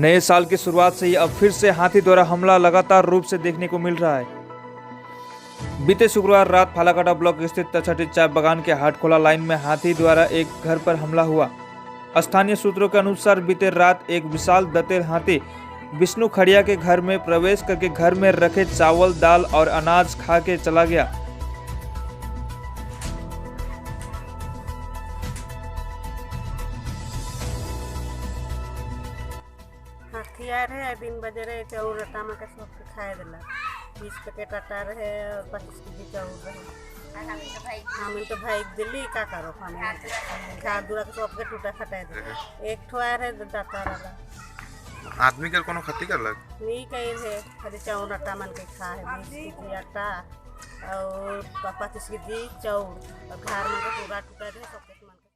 नए साल की शुरुआत से ही अब फिर से हाथी द्वारा हमला लगातार रूप से देखने को मिल रहा है। बीते शुक्रवार रात फालाकाटा ब्लॉक स्थित तछटी चाय बागान के हाटखोला लाइन में हाथी द्वारा एक घर पर हमला हुआ। स्थानीय सूत्रों के अनुसार बीते रात एक विशाल दंतेल हाथी विष्णु खड़िया के घर में प्रवेश करके घर में रखे चावल, दाल और अनाज खा के चला गया। हथियार है 3 बजे रहे चाउर आटा में सब के खाए दिला 20 पैकेट आटा रहे और 25 केजी चाउर रहे। हम तो भाई दिल्ली का करो खाने घर दूरा के सब के टूटा फटा दे एक ठो है दाता वाला आदमी का कोनो खती कर लग नहीं कहीं है खाली चाउर आटा मन के खा है 20 केजी आटा और 25 केजी चाउर और घर में पूरा टूटा दे सब के मन के